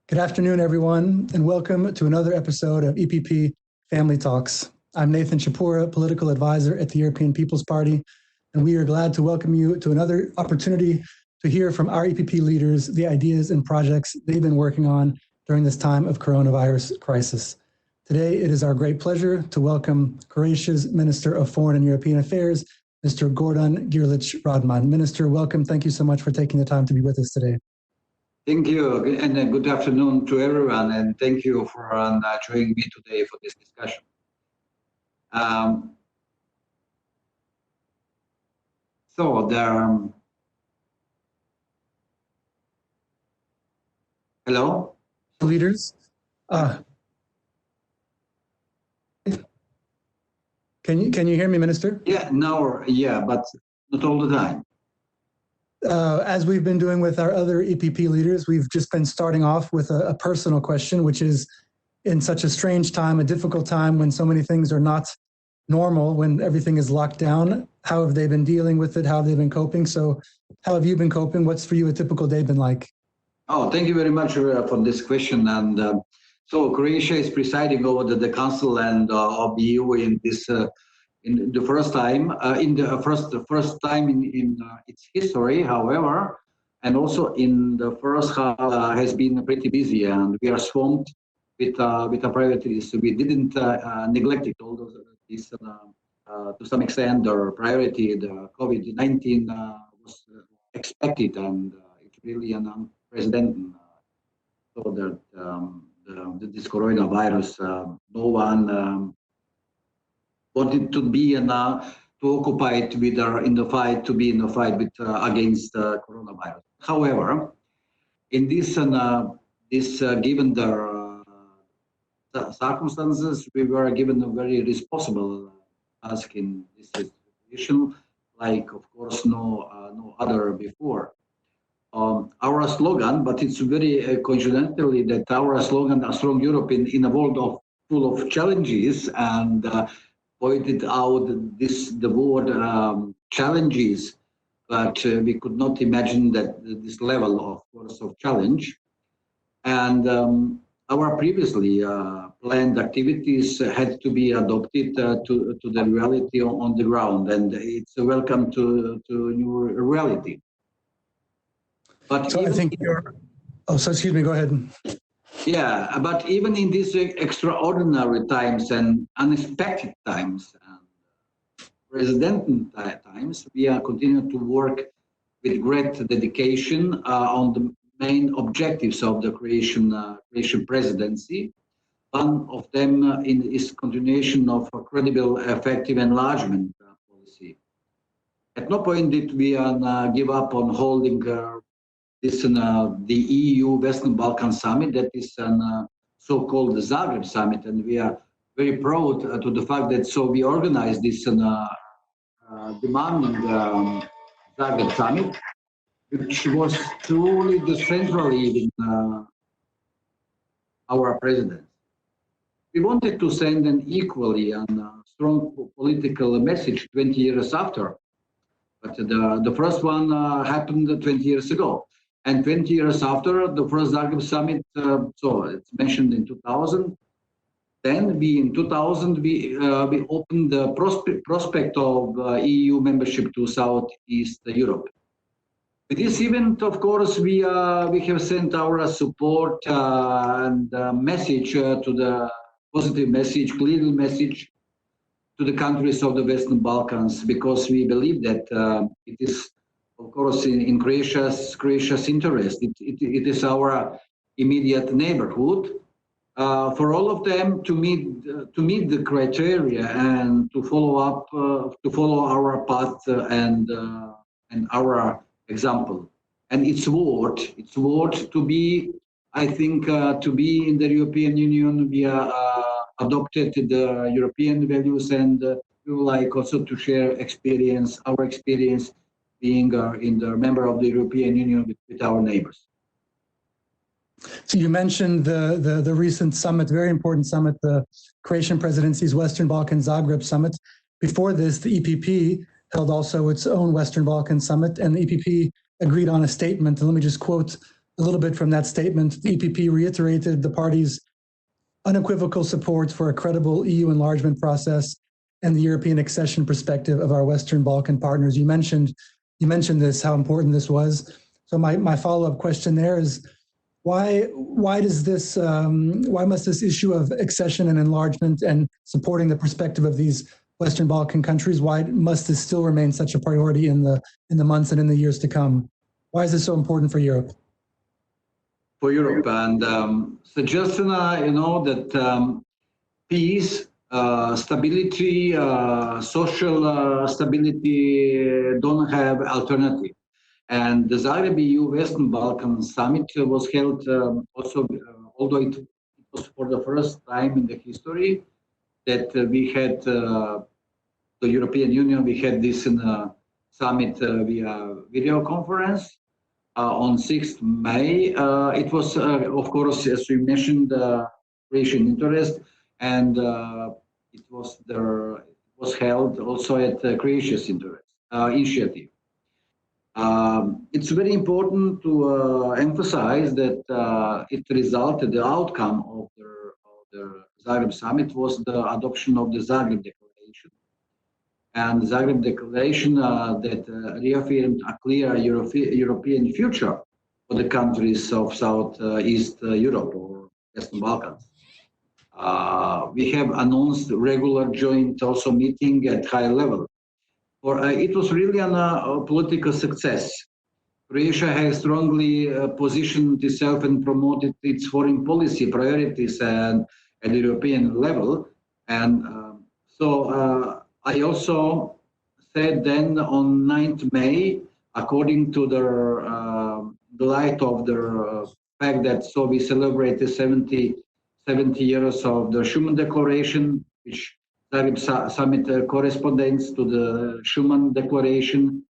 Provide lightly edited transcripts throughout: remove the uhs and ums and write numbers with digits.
Good afternoon, everyone, and welcome to another episode of EPP Family Talks. I'm Nathan Shapura, political advisor at the European People's Party, and we are glad to welcome you to another opportunity to hear from our EPP leaders the ideas and projects they've been working on during this time of coronavirus crisis. Today, it is our great pleasure to welcome Croatia's Minister of Foreign and European Affairs, Mr. Gordan Grlić Radman. Minister, welcome. Thank you so much for taking the time to be with us today. Thank you, and good afternoon to everyone, and thank you for joining me today for this discussion. Hello? Leaders? Can you hear me, Minister? Yeah, now, but not all the time. As we've been doing with our other EPP leaders, we've just been starting off with a personal question, which is, in such a strange time, a difficult time when so many things are not normal, when everything is locked down, how have they been dealing with it? How have they been coping? So how have you been coping? What's for you a typical day been like? Oh, thank you very much for this question. And so Croatia is presiding over the Council and of the EU in this in the first time, the first time in its history, however, and also in the first half has been pretty busy, and we are swamped with priorities. We didn't neglect it, although this to some extent our priority, the COVID-19 was expected, and it's really an unprecedented. So that this coronavirus, no one wanted to be to occupy it with in the fight with against coronavirus. However, in this given the circumstances, we were given a very responsible task in this situation, like of course no other before. Our slogan, but it's very coincidentally that our slogan, "A Strong Europe in a world full of challenges," and pointed out the word challenges, but we could not imagine that this level of challenge. And our previously planned activities had to be adopted to the reality on the ground, and it's a welcome to new reality. But so I think excuse me, go ahead. Yeah, but even in these extraordinary times and unexpected times and unprecedented times, we are continuing to work with great dedication on the main objectives of the Croatian presidency. One of them is continuation of a credible, effective enlargement policy. At no point did we give up on holding the EU Western Balkan Summit, that is an so-called Zagreb Summit, and we are very proud to the fact that we organized this demanding Zagreb Summit, which was truly the central event our president. We wanted to send an equally strong political message 20 years after, but the first one happened 20 years ago. And 20 years after the first Zagreb Summit, so it's mentioned in 2000. Then in 2000 we opened the prospect of EU membership to Southeast Europe. With this event, of course, we have sent our support and message to the positive message, clear message to the countries of the Western Balkans, because we believe that it is, of course, in Croatia's interest. It is our immediate neighborhood. For all of them to meet the criteria and to follow our path and our example. And it's worth to be. I think to be in the European Union, we are adopted the European values, and we would like also to share our experience being in the member of the European Union with our neighbors. So you mentioned the recent summit, very important summit, the Croatian presidency's Western Balkan Zagreb Summit. Before this, the EPP held also its own Western Balkan Summit, and the EPP agreed on a statement. And let me just quote a little bit from that statement. The EPP reiterated the party's unequivocal support for a credible EU enlargement process and the European accession perspective of our Western Balkan partners. You mentioned this, how important this was. So my follow-up question there is, why must this issue of accession and enlargement and supporting the perspective of these Western Balkan countries, why must this still remain such a priority in the months and in the years to come? Why is this so important for Europe? For Europe, and suggestion, that peace, stability, social stability don't have alternative. And the Zagreb EU Western Balkan Summit was held although it was for the first time in the history that we had the European Union, we had this in a summit via video conference on 6th May. It was, of course, as we mentioned, Croatian interest, and it was held also at Croatia's interest initiative. It's very important to emphasize that the outcome of the Zagreb summit was the adoption of the Zagreb Declaration. And the Zagreb Declaration that reaffirmed a clear European future for the countries of Southeast Europe or Western Balkans. We have announced regular joint also meeting at high level. It was really a political success. Croatia has strongly positioned itself and promoted its foreign policy priorities at the European level. And so I also said then on 9th May, according to the light of the fact that we celebrated 70 years of the Schuman Declaration, which Zagreb Summit corresponds to the Schuman Declaration.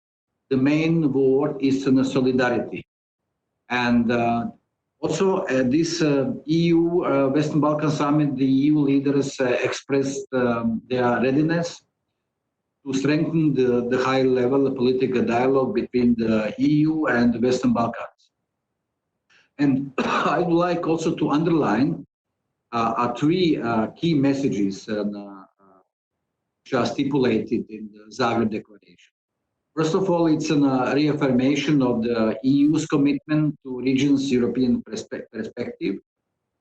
The main word is solidarity. And also at this EU Western Balkan Summit, the EU leaders expressed their readiness to strengthen the high-level political dialogue between the EU and the Western Balkans. And I would like also to underline three key messages which are stipulated in the Zagreb Declaration. First of all, it's a reaffirmation of the EU's commitment to region's European perspective.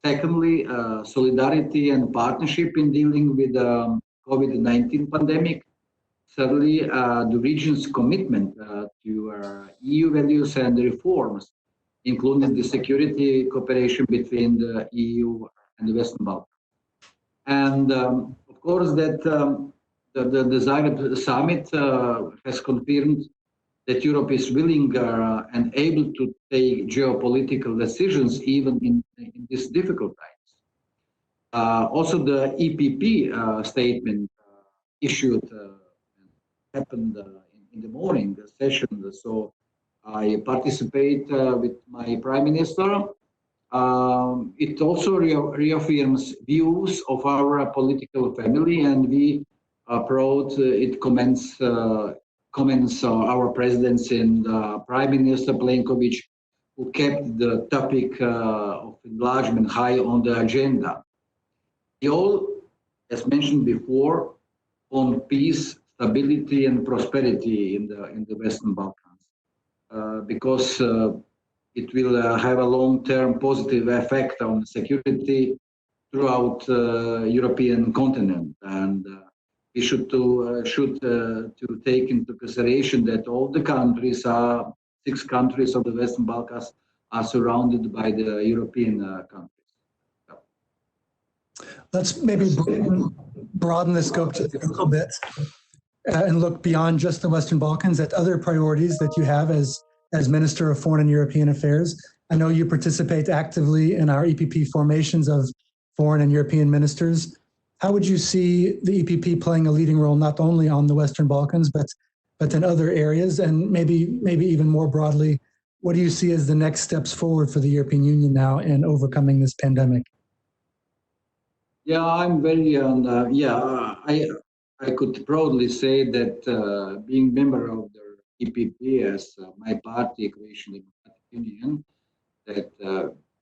Secondly, solidarity and partnership in dealing with the COVID-19 pandemic. Thirdly, the region's commitment to EU values and reforms, including the security cooperation between the EU and the Western Balkans. And of course, that the Zagreb Summit has confirmed that Europe is willing and able to take geopolitical decisions even in these difficult times. Also, the EPP statement issued happened in the morning session. So I participate with my Prime Minister. It also reaffirms views of our political family, and we are proud it comments our presidents and Prime Minister Plenković, who kept the topic of enlargement high on the agenda. We all, as mentioned before, on peace, stability, and prosperity in the Western Balkans, because it will have a long-term positive effect on security throughout the European continent, and we should take into consideration that all the countries 6 countries of the Western Balkans are surrounded by the European countries. Let's maybe broaden the scope just a little bit and look beyond just the Western Balkans at other priorities that you have as Minister of Foreign and European Affairs. I know you participate actively in our EPP formations of foreign and European ministers. How would you see the EPP playing a leading role not only on the Western Balkans, but in other areas? And maybe even more broadly, what do you see as the next steps forward for the European Union now in overcoming this pandemic? Yeah, I'm very, I could proudly say that being member of the EPP as my party, Croatian Democratic Union, that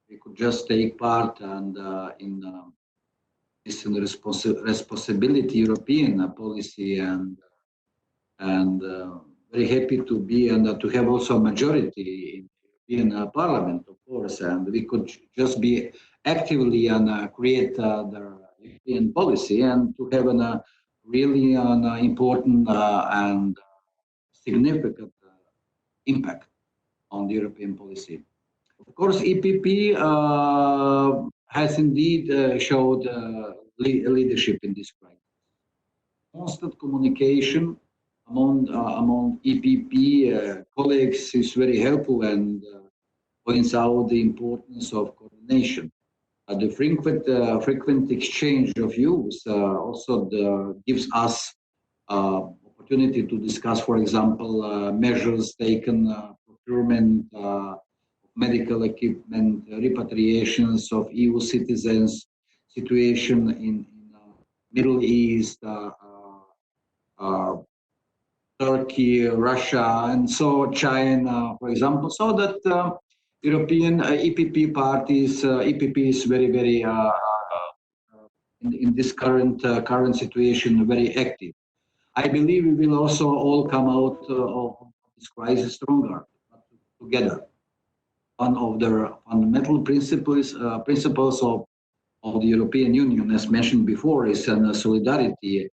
we could just take part and in this responsibility European policy, and very happy to be and to have also a majority in the European Parliament, of course, and we could just be actively and create the European policy and to have a really important and significant impact on the European policy. Of course, EPP has indeed showed leadership in this crisis. Constant communication among EPP colleagues is very helpful and points out the importance of coordination. The frequent exchange of views also gives us opportunity to discuss, for example, measures taken, procurement of medical equipment, repatriations of EU citizens, situation in Middle East, Turkey, Russia, and so China, for example, so that European EPP parties, EPP is very in this current situation very active. I believe we will also all come out of this crisis stronger together. One of the fundamental principles of the European Union, as mentioned before, is solidarity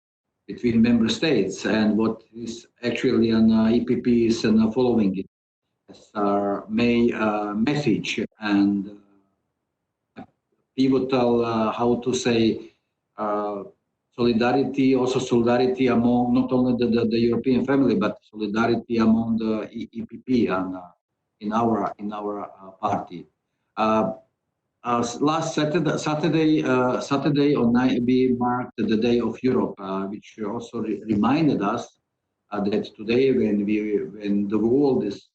between member states, and what is actually an EPP is following it as our main message and pivotal, how to say, solidarity among not only the European family, but solidarity among the EPP and in our party. Last Saturday on 9, we marked the Day of Europe, which also reminded us that today, when the world is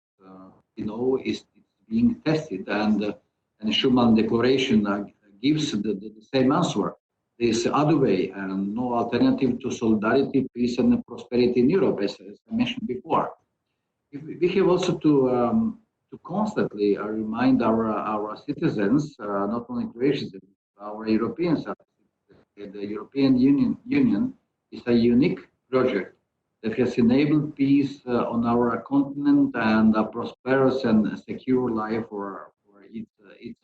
is being tested, and Schuman Declaration gives the same answer. There is other way and no alternative to solidarity, peace, and prosperity in Europe, as I mentioned before. We have also to constantly remind our citizens, not only Croatians, our Europeans, that the European Union is a unique project that has enabled peace on our continent and a prosperous and secure life for its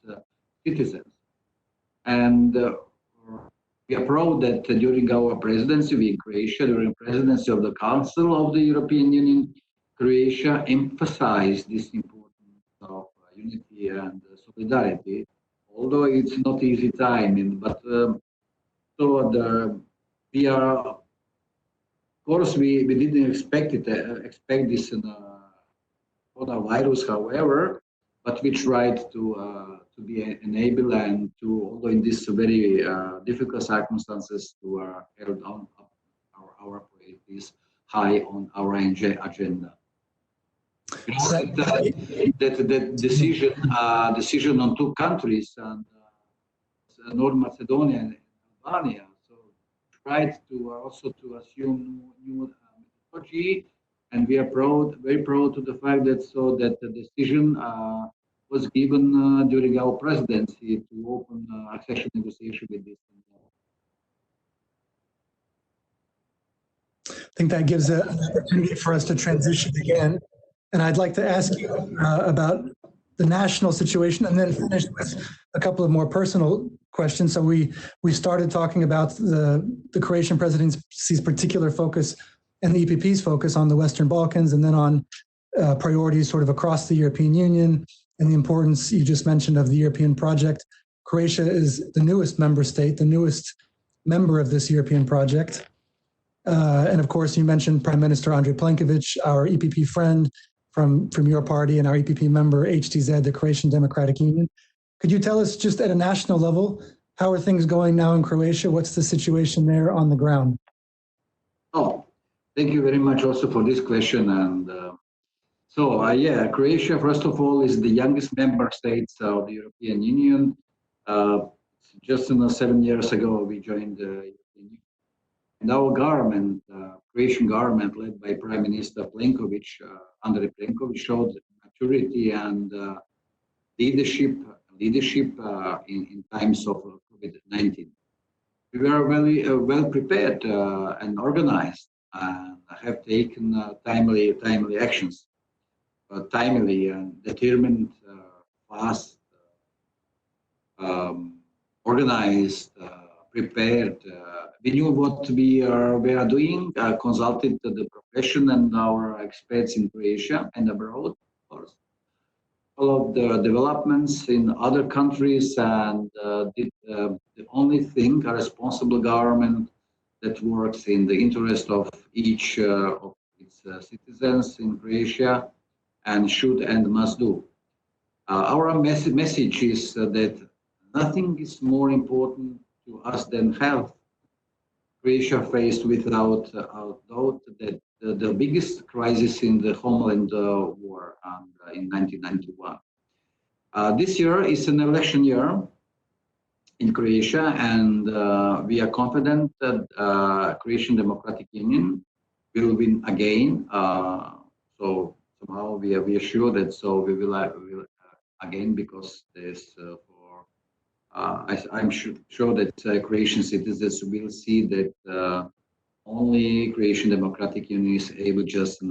citizens. And we are proud that during our presidency, we in Croatia, during presidency of the Council of the European Union, Croatia emphasized this importance of unity and solidarity, although it's not easy time. But we are, of course, we didn't expect this coronavirus, however, but we tried to be enabled and to, although in this very difficult circumstances, to hold on our priorities high on our agenda. You know, that decision on two countries, and North Macedonia and Albania, so tried to also to assume new methodology, and we are very proud to the fact that the decision was given during our presidency to open accession negotiation with this. I think that gives an opportunity for us to transition again. And I'd like to ask you about the national situation and then finish with a couple of more personal questions. So we started talking about the Croatian presidency's particular focus and the EPP's focus on the Western Balkans, and then on priorities sort of across the European Union and the importance you just mentioned of the European project. Croatia is the newest member state, the newest member of this European project. And of course, you mentioned Prime Minister Andrej Plenković, our EPP friend from your party, and our EPP member, HTZ, the Croatian Democratic Union. Could you tell us just at a national level, how are things going now in Croatia? What's the situation there on the ground? Oh, thank you very much also for this question. And yeah, Croatia, first of all, is the youngest member state of the European Union. Just 7 years ago, we joined the European Union. And our government, Croatian government, led by Prime Minister Plenković, Andrej Plenković, showed maturity and leadership in times of COVID-19. We were very well prepared and organized and have taken timely actions, timely and determined, fast, organized, prepared. We knew what we are doing, consulted the profession and our experts in Croatia and abroad, of course. Followed the developments in other countries and did the only thing a responsible government that works in the interest of each of its citizens in Croatia and should and must do. Our message is that nothing is more important to us than health. Croatia faced without doubt that the biggest crisis in the homeland war in 1991. This year is an election year in Croatia, and we are confident that Croatian Democratic Union will win again. So somehow we are sure that we will again, because there's I'm sure that Croatian citizens will see that only Croatian Democratic Union is able just to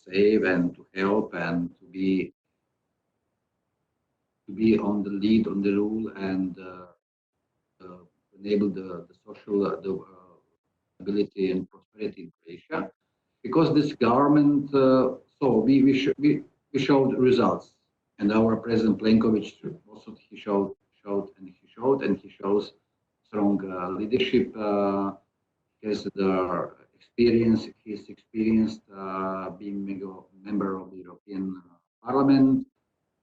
save and to help and to be on the lead, on the rule, and enable the social stability and prosperity in Croatia. Because this government, we showed results, and our President Plenković also he shows strong leadership. He has the experience. He's experienced being a member of the European Parliament,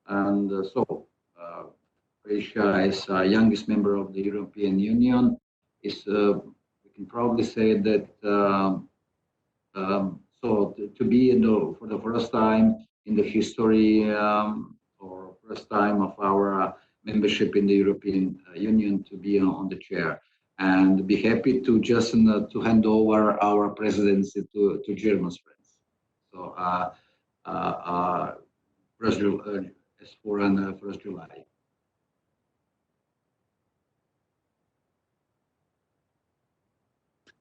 and Croatia, as youngest member of the European Union, is we can probably say that to be for the first time in the history or first time of our membership in the European Union to be on the chair, and be happy to just to hand over our presidency to German friends. So as for 1st July.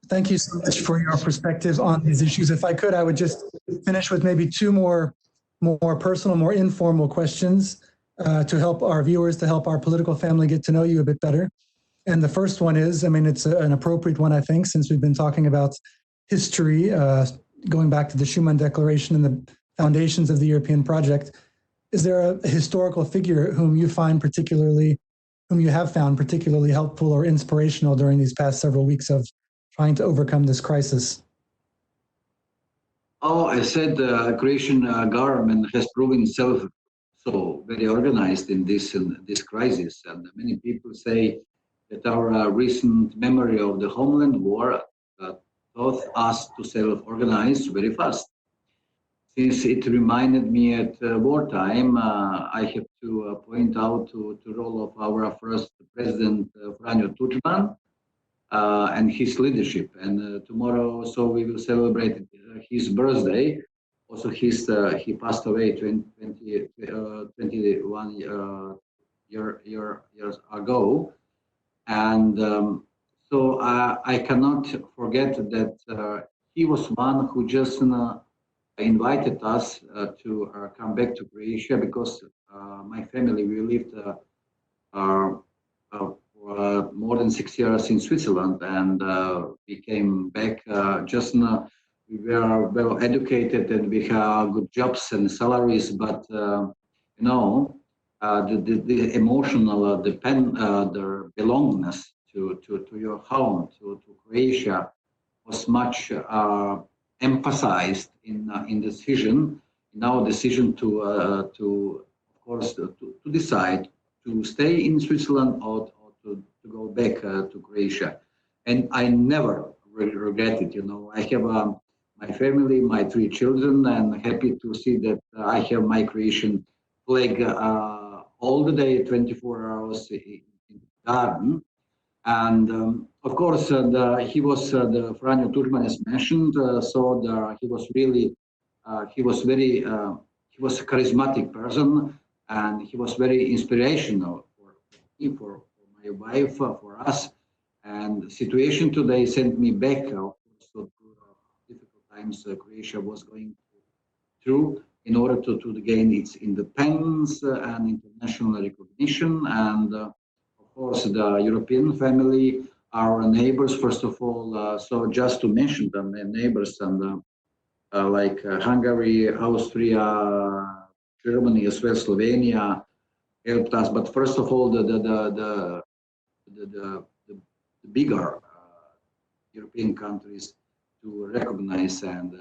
Thank you so much for your perspective on these issues. If I could, I would just finish with maybe two more personal, more informal questions to help our viewers, to help our political family get to know you a bit better. And the first one is, I mean, it's an appropriate one, I think, since we've been talking about history, going back to the Schuman Declaration and the foundations of the European project. Is there a historical figure whom you have found particularly helpful or inspirational during these past several weeks of trying to overcome this crisis? Oh, I said the Croatian government has proven itself so very organized in this crisis, and many people say that our recent memory of the homeland war taught us to self-organize very fast. Since it reminded me at wartime, I have to point out to the role of our first president, Franjo Tuđman, and his leadership. And tomorrow, so we will celebrate his birthday. Also, he passed away 21 years ago. And so I cannot forget that he was one who just invited us to come back to Croatia, because my family, we lived for more than 6 years in Switzerland, and we came back we were well educated and we had good jobs and salaries, but the emotional the belongingness to your home, to Croatia, was much emphasized in our decision to of course to decide to stay in Switzerland or to go back to Croatia. And I never regret it. I have my family, my 3 children, and happy to see that I have my Croatian flag all the day, 24 hours in the garden. And of course, he was the Franjo Tuđman, as mentioned. He was really, he was a charismatic person, and he was very inspirational for me, for my wife, for us. And the situation today sent me back, also to difficult times Croatia was going through in order to gain its independence and international recognition. And of course, the European family, our neighbors, first of all. So just to mention them, the neighbors and like Hungary, Austria, Germany, as well Slovenia helped us. But first of all, the bigger European countries to recognize and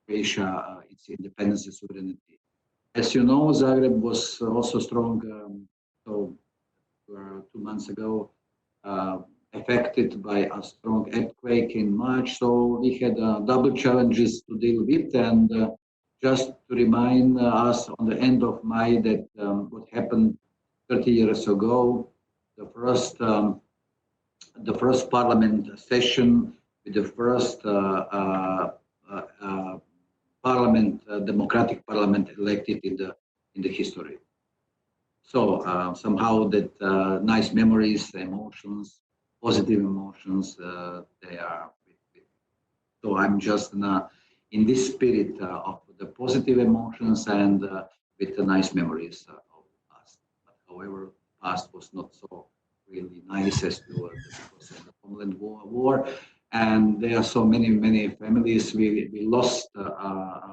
Croatia its independence and sovereignty. As you know, Zagreb was also strong. So 2 months ago, affected by a strong earthquake in March. So we had double challenges to deal with. And just to remind us on the end of May that what happened 30 years ago, the first parliament session with the first democratic parliament elected in the history. So somehow that nice memories, emotions, positive emotions, they are. So I'm just in this spirit of the positive emotions and with the nice memories of the past. But however, the past was not so really nice as because of the Homeland War. And there are so many families we lost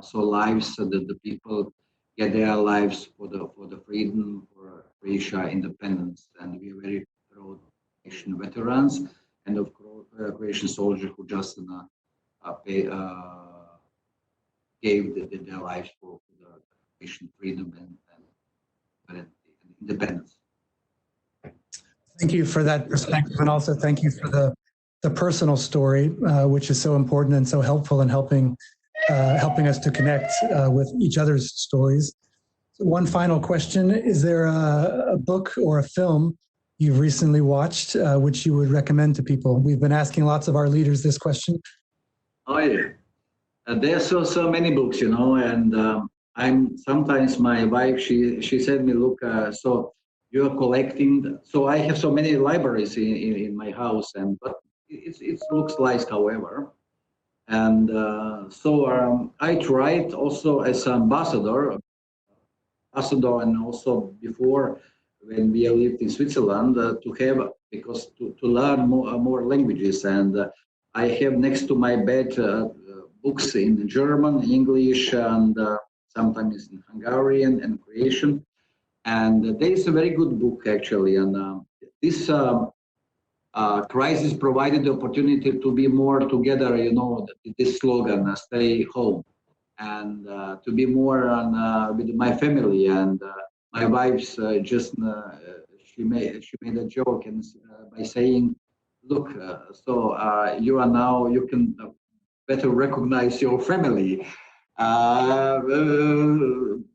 so lives that the people get their lives for the freedom, for Croatia independence, and we are very proud Croatian veterans and of Croatian soldiers who just gave their lives for the Croatian freedom and independence. Thank you for that perspective, and also thank you for the personal story, which is so important and so helpful in helping us to connect with each other's stories. So one final question: is there a book or a film you've recently watched which you would recommend to people? We've been asking lots of our leaders this question. Oh yeah, there's so many books, and I'm sometimes my wife she said me, look, so you're collecting. So I have so many libraries in my house, but it looks like, however. And so I tried also as ambassador, and also before when we lived in Switzerland to have, because to learn more languages. And I have next to my bed books in German, English, and sometimes in Hungarian and Croatian. And there is a very good book actually. And this crisis provided the opportunity to be more together, this slogan, stay home, and to be more with my family. And my wife's she made a joke and by saying, look, so you can better recognize your family.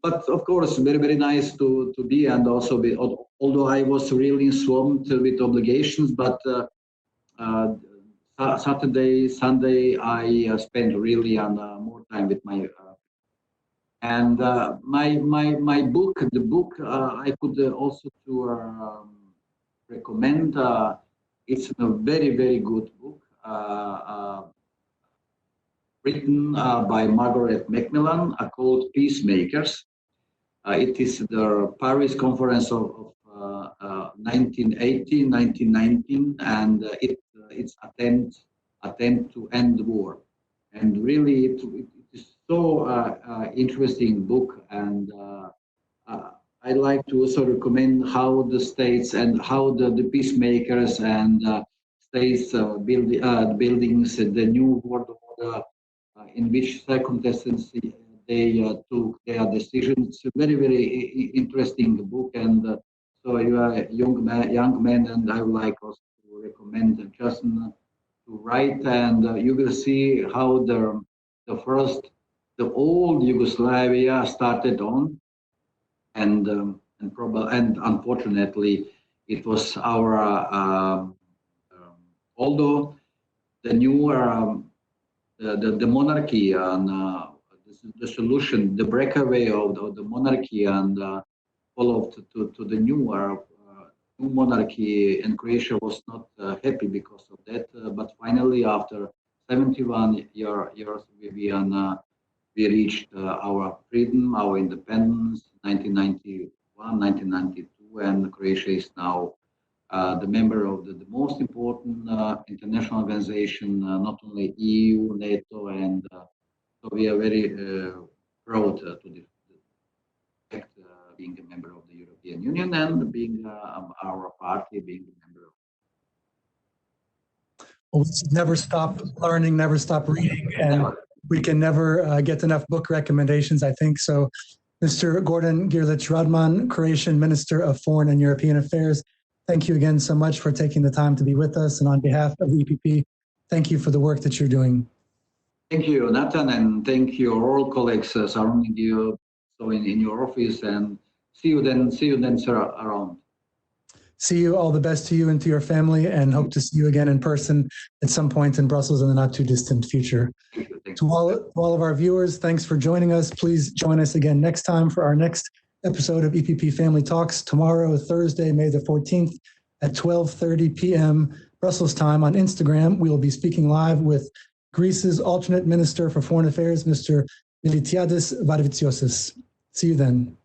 But of course, very nice to be, and also be, although I was really swamped with obligations, but Saturday, Sunday, I spent really on more time with my and my book. The book I could also to recommend. It's a very good book. Written by Margaret Macmillan, called Peacemakers. It is the Paris Conference of 1918, 1919, and its attempt to end the war. And really, it is so interesting book, and I like to also recommend how the states and how the peacemakers and states buildings, the new world order, in which circumstances they took their decisions. It's a very interesting book, and so you are a young man, and I would like also to recommend Justin to write, and you will see how the old Yugoslavia started on, and unfortunately it was our although the new the monarchy and the solution, the breakaway of the monarchy, and followed to the new new monarchy, and Croatia was not happy because of that. But finally, after 71 years, we reached our freedom, our independence, 1991, 1992, and Croatia is now the member of the most important international organization, not only EU, NATO, and so we are very proud to the fact being a member of the European Union and being our party being a member of. Well, we should never stop learning, never stop reading, and we can never get enough book recommendations, I think. So, Mr. Gordan Grlić Radman, Croatian Minister of Foreign and European Affairs, thank you again so much for taking the time to be with us. And on behalf of the EPP, thank you for the work that you're doing. Thank you, Nathan, and thank you all colleagues surrounding you, so in your office, and see you then, sir, around. See you. All the best to you and to your family, and hope to see you again in person at some point in Brussels in the not too distant future. To all of our viewers, thanks for joining us. Please join us again next time for our next episode of EPP Family Talks tomorrow, Thursday, May the 14th at 12:30 p.m. Brussels time on Instagram. We will be speaking live with Greece's alternate Minister for Foreign Affairs, Mr. Miltiadis Varvitsiotis. See you then.